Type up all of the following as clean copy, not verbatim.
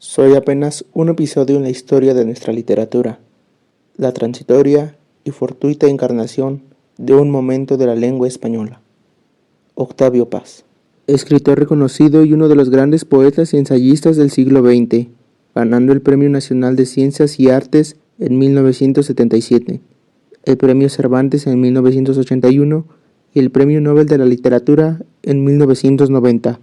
Soy apenas un episodio en la historia de nuestra literatura, la transitoria y fortuita encarnación de un momento de la lengua española. Octavio Paz, escritor reconocido y uno de los grandes poetas y ensayistas del siglo XX, ganando el Premio Nacional de Ciencias y Artes en 1977, el Premio Cervantes en 1981 y el Premio Nobel de la Literatura en 1990.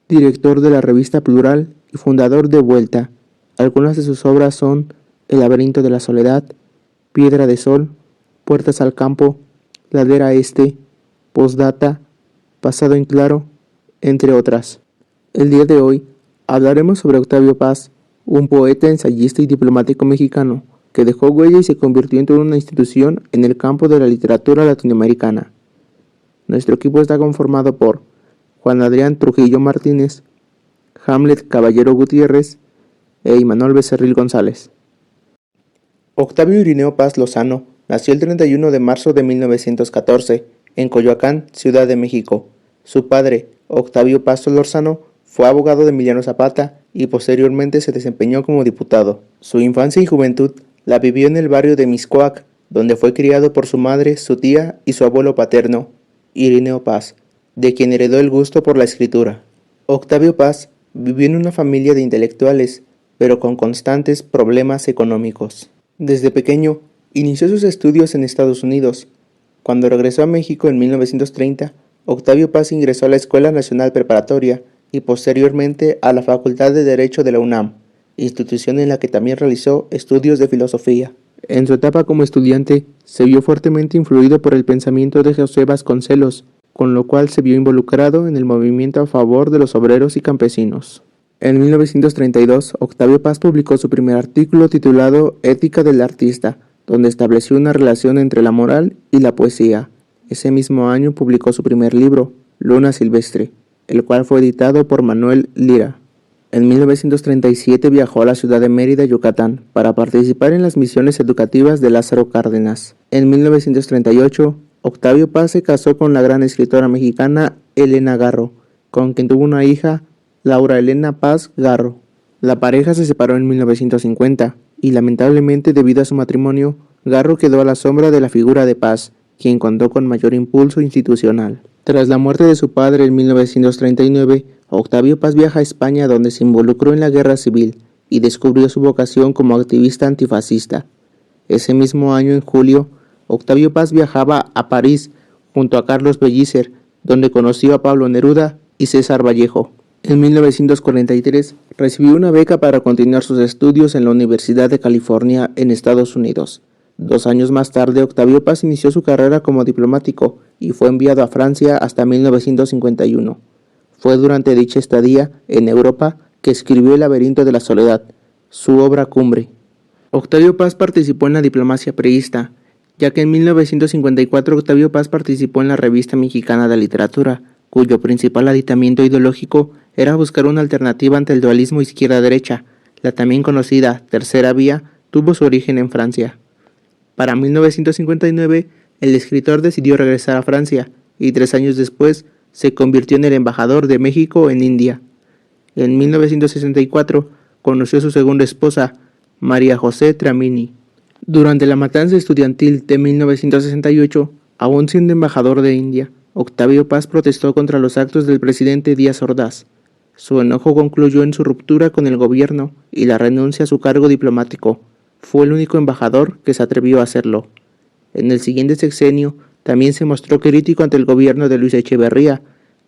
Director de la revista Plural y fundador de Vuelta. Algunas de sus obras son El laberinto de la soledad, Piedra de Sol, Puertas al campo, Ladera Este, Postdata, Pasado en claro, entre otras. El día de hoy hablaremos sobre Octavio Paz, un poeta, ensayista y diplomático mexicano que dejó huella y se convirtió en toda una institución en el campo de la literatura latinoamericana. Nuestro equipo está conformado por Juan Adrián Trujillo Martínez, Hamlet Caballero Gutiérrez e Imanol Becerril González. Octavio Irineo Paz Lozano nació el 31 de marzo de 1914 en Coyoacán, Ciudad de México. Su padre, Octavio Paz Lozano, fue abogado de Emiliano Zapata y posteriormente se desempeñó como diputado. Su infancia y juventud la vivió en el barrio de Mixcoac, donde fue criado por su madre, su tía y su abuelo paterno, Irineo Paz, de quien heredó el gusto por la escritura. Octavio Paz vivió en una familia de intelectuales, pero con constantes problemas económicos. Desde pequeño, inició sus estudios en Estados Unidos. Cuando regresó a México en 1930, Octavio Paz ingresó a la Escuela Nacional Preparatoria y posteriormente a la Facultad de Derecho de la UNAM, institución en la que también realizó estudios de filosofía. En su etapa como estudiante, se vio fuertemente influido por el pensamiento de José Vasconcelos, con lo cual se vio involucrado en el movimiento a favor de los obreros y campesinos. En 1932, Octavio Paz publicó su primer artículo titulado Ética del artista, donde estableció una relación entre la moral y la poesía. Ese mismo año publicó su primer libro, Luna Silvestre, el cual fue editado por Manuel Lira. En 1937 viajó a la ciudad de Mérida, Yucatán, para participar en las misiones educativas de Lázaro Cárdenas. En 1938, Octavio Paz se casó con la gran escritora mexicana Elena Garro, con quien tuvo una hija, Laura Elena Paz Garro. La pareja se separó en 1950 y lamentablemente debido a su matrimonio, Garro quedó a la sombra de la figura de Paz, quien contó con mayor impulso institucional. Tras la muerte de su padre en 1939, Octavio Paz viaja a España donde se involucró en la guerra civil y descubrió su vocación como activista antifascista. Ese mismo año, en julio, Octavio Paz viajaba a París junto a Carlos Pellicer, donde conoció a Pablo Neruda y César Vallejo. En 1943 recibió una beca para continuar sus estudios en la Universidad de California en Estados Unidos. 2 años más tarde, Octavio Paz inició su carrera como diplomático y fue enviado a Francia hasta 1951. Fue durante dicha estadía en Europa que escribió El laberinto de la soledad, su obra cumbre. Octavio Paz participó en la diplomacia priista, ya que en 1954 Octavio Paz participó en la Revista Mexicana de Literatura, cuyo principal aditamiento ideológico era buscar una alternativa ante el dualismo izquierda-derecha. La también conocida Tercera Vía tuvo su origen en Francia. Para 1959, el escritor decidió regresar a Francia y 3 años después se convirtió en el embajador de México en India. En 1964 conoció a su segunda esposa, María José Tramini. Durante la matanza estudiantil de 1968, aún siendo embajador de India, Octavio Paz protestó contra los actos del presidente Díaz Ordaz. Su enojo concluyó en su ruptura con el gobierno y la renuncia a su cargo diplomático. Fue el único embajador que se atrevió a hacerlo. En el siguiente sexenio, también se mostró crítico ante el gobierno de Luis Echeverría,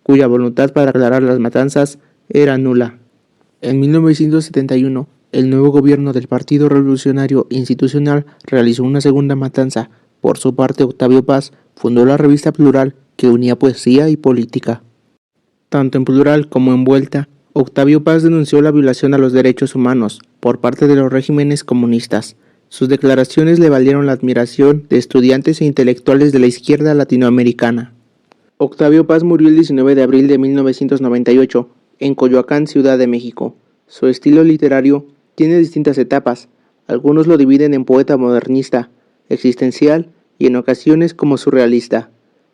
cuya voluntad para aclarar las matanzas era nula. En 1971, el nuevo gobierno del Partido Revolucionario Institucional realizó una segunda matanza. Por su parte, Octavio Paz fundó la revista Plural, que unía poesía y política. Tanto en Plural como en Vuelta, Octavio Paz denunció la violación a los derechos humanos por parte de los regímenes comunistas. Sus declaraciones le valieron la admiración de estudiantes e intelectuales de la izquierda latinoamericana. Octavio Paz murió el 19 de abril de 1998 en Coyoacán, Ciudad de México. Su estilo literario tiene distintas etapas. Algunos lo dividen en poeta modernista, existencial y en ocasiones como surrealista.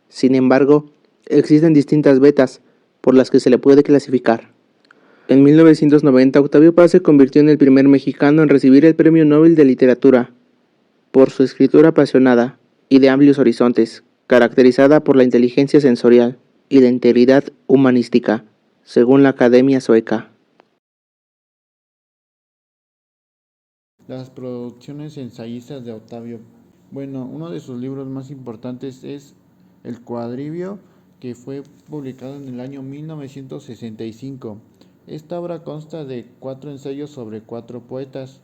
Sin embargo, existen distintas vetas por las que se le puede clasificar. En 1990, Octavio Paz se convirtió en el primer mexicano en recibir el Premio Nobel de Literatura por su escritura apasionada y de amplios horizontes, caracterizada por la inteligencia sensorial y la integridad humanística, según la Academia Sueca. Las producciones ensayistas de Octavio. Bueno, uno de sus libros más importantes es El Cuadribio, que fue publicado en el año 1965. Esta obra consta de 4 ensayos sobre 4 poetas,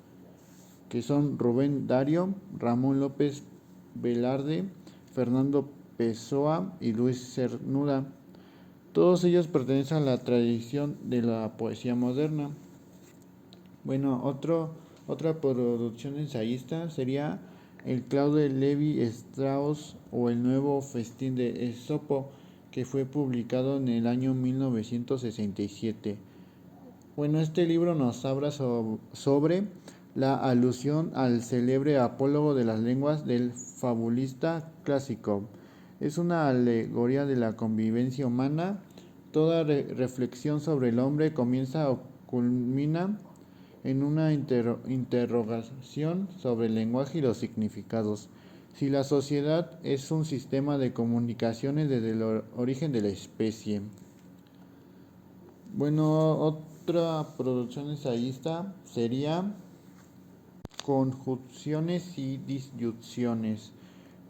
que son Rubén Darío, Ramón López Velarde, Fernando Pessoa y Luis Cernuda. Todos ellos pertenecen a la tradición de la poesía moderna. Bueno, otra producción ensayista sería el Claude Levi Strauss o el Nuevo Festín de Esopo, que fue publicado en el año 1967. Bueno, este libro nos habla sobre la alusión al célebre apólogo de las lenguas del fabulista clásico. Es una alegoría de la convivencia humana. Toda reflexión sobre el hombre comienza o culmina en una interrogación sobre el lenguaje y los significados. Si la sociedad es un sistema de comunicaciones desde el origen de la especie. Bueno, otra producción ensayista sería Conjunciones y disyunciones.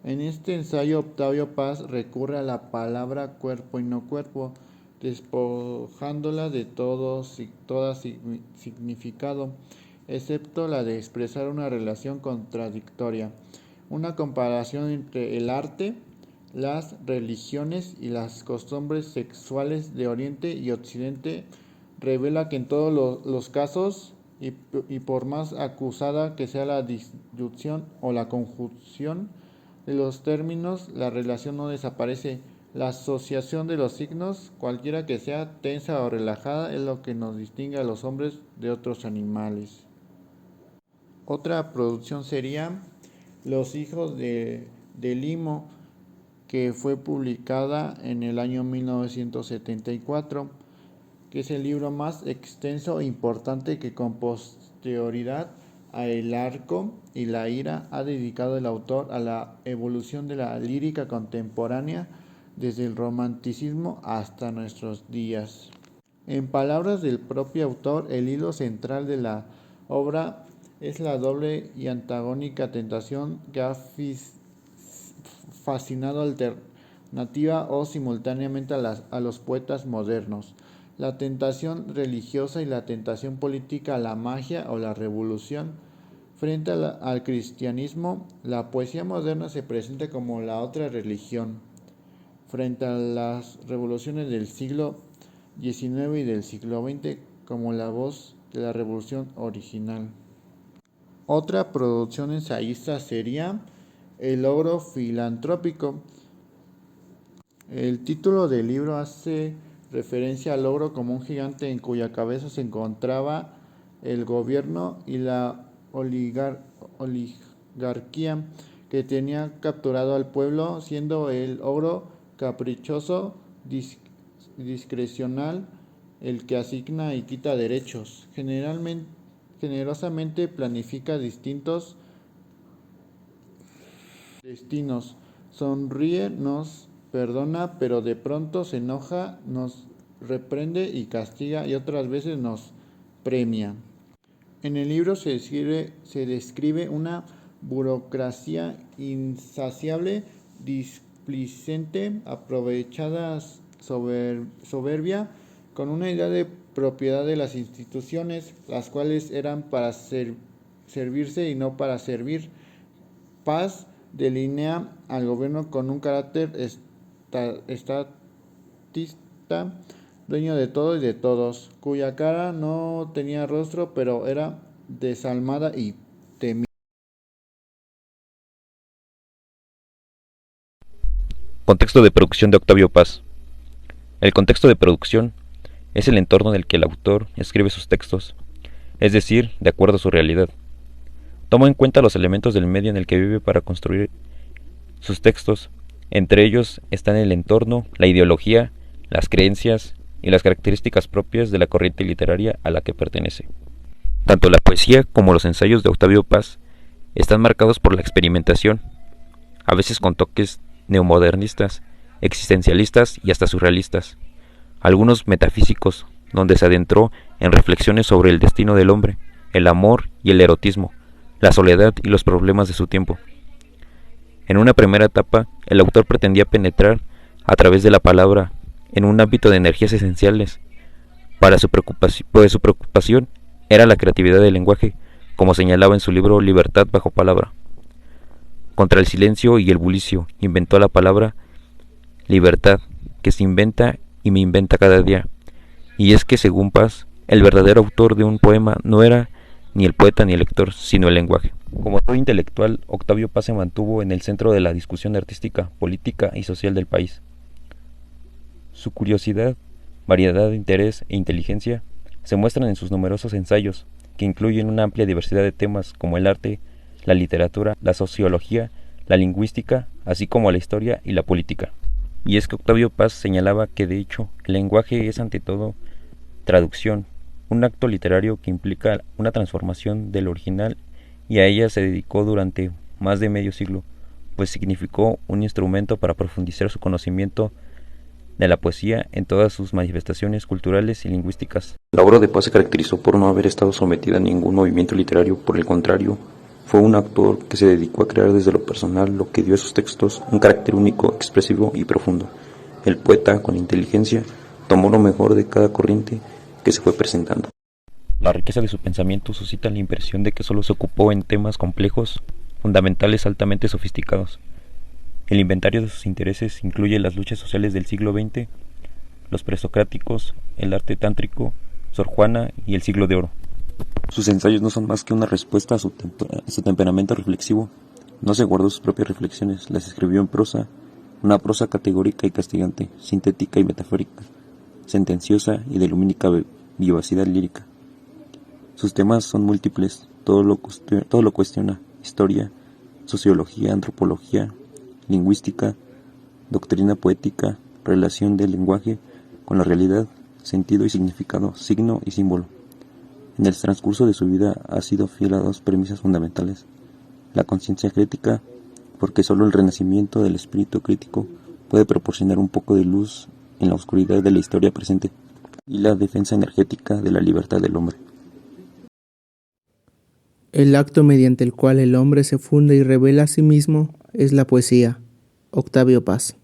En este ensayo Octavio Paz recurre a la palabra cuerpo y no cuerpo, despojándola de todo significado, excepto la de expresar una relación contradictoria. Una comparación entre el arte, las religiones y las costumbres sexuales de Oriente y Occidente revela que en todos los casos, y por más acusada que sea la disyunción o la conjunción de los términos, la relación no desaparece. La asociación de los signos, cualquiera que sea, tensa o relajada, es lo que nos distingue a los hombres de otros animales. Otra producción sería Los hijos de Limo, que fue publicada en el año 1974, que es el libro más extenso e importante que con posterioridad a El Arco y la Ira ha dedicado el autor a la evolución de la lírica contemporánea desde el romanticismo hasta nuestros días. En palabras del propio autor, el hilo central de la obra es la doble y antagónica tentación que ha fascinado alternativa o simultáneamente a los poetas modernos. La tentación religiosa y la tentación política a la magia o la revolución. Frente al cristianismo, la poesía moderna se presenta como la otra religión. Frente a las revoluciones del siglo XIX y del siglo XX, como la voz de la revolución original. Otra producción ensayista sería El logro filantrópico. El título del libro hace referencia al logro como un gigante en cuya cabeza se encontraba el gobierno y la oligarquía que tenía capturado al pueblo, siendo el ogro caprichoso, discrecional, el que asigna y quita derechos. Generosamente planifica distintos destinos. Sonríe, nos perdona, pero de pronto se enoja, nos reprende y castiga y otras veces nos premia. En el libro se describe una burocracia insaciable, displicente, aprovechada, soberbia, con una idea de propiedad de las instituciones, las cuales eran para servirse y no para servir. Paz delinea al gobierno con un carácter estatista, dueño de todo y de todos, cuya cara no tenía rostro, pero era desalmada y temida. Contexto de producción de Octavio Paz. El contexto de producción es el entorno en el que el autor escribe sus textos, es decir, de acuerdo a su realidad. Toma en cuenta los elementos del medio en el que vive para construir sus textos. Entre ellos están el entorno, la ideología, las creencias y las características propias de la corriente literaria a la que pertenece. Tanto la poesía como los ensayos de Octavio Paz están marcados por la experimentación, a veces con toques neomodernistas, existencialistas y hasta surrealistas, algunos metafísicos, donde se adentró en reflexiones sobre el destino del hombre, el amor y el erotismo, la soledad y los problemas de su tiempo. En una primera etapa, el autor pretendía penetrar a través de la palabra en un ámbito de energías esenciales. Para su preocupación era la creatividad del lenguaje, como señalaba en su libro Libertad bajo palabra. Contra el silencio y el bulicio, inventó la palabra libertad, que se inventa y me inventa cada día. Y es que, según Paz, el verdadero autor de un poema no era ni el poeta ni el lector, sino el lenguaje. Como todo intelectual, Octavio Paz se mantuvo en el centro de la discusión artística, política y social del país. Su curiosidad, variedad de interés e inteligencia se muestran en sus numerosos ensayos, que incluyen una amplia diversidad de temas como el arte, la literatura, la sociología, la lingüística, así como la historia y la política. Y es que Octavio Paz señalaba que, de hecho, el lenguaje es ante todo traducción, un acto literario que implica una transformación del original, y a ella se dedicó durante más de medio siglo, pues significó un instrumento para profundizar su conocimiento de la poesía en todas sus manifestaciones culturales y lingüísticas. La obra de Paz se caracterizó por no haber estado sometida a ningún movimiento literario, por el contrario, fue un autor que se dedicó a crear desde lo personal, lo que dio a sus textos un carácter único, expresivo y profundo. El poeta, con inteligencia, tomó lo mejor de cada corriente que se fue presentando. La riqueza de su pensamiento suscita la impresión de que solo se ocupó en temas complejos, fundamentales altamente sofisticados. El inventario de sus intereses incluye las luchas sociales del siglo XX, los presocráticos, el arte tántrico, Sor Juana y el siglo de oro. Sus ensayos no son más que una respuesta a su temperamento reflexivo. No se guardó sus propias reflexiones, las escribió en prosa, una prosa categórica y castigante, sintética y metafórica, sentenciosa y de lumínica vivacidad lírica. Sus temas son múltiples, todo lo cuestiona: historia, sociología, antropología, lingüística, doctrina poética, relación del lenguaje con la realidad, sentido y significado, signo y símbolo. En el transcurso de su vida ha sido fiel a dos premisas fundamentales: la conciencia crítica, porque solo el renacimiento del espíritu crítico puede proporcionar un poco de luz en la oscuridad de la historia presente, y la defensa energética de la libertad del hombre. El acto mediante el cual el hombre se funda y revela a sí mismo es la poesía. Octavio Paz.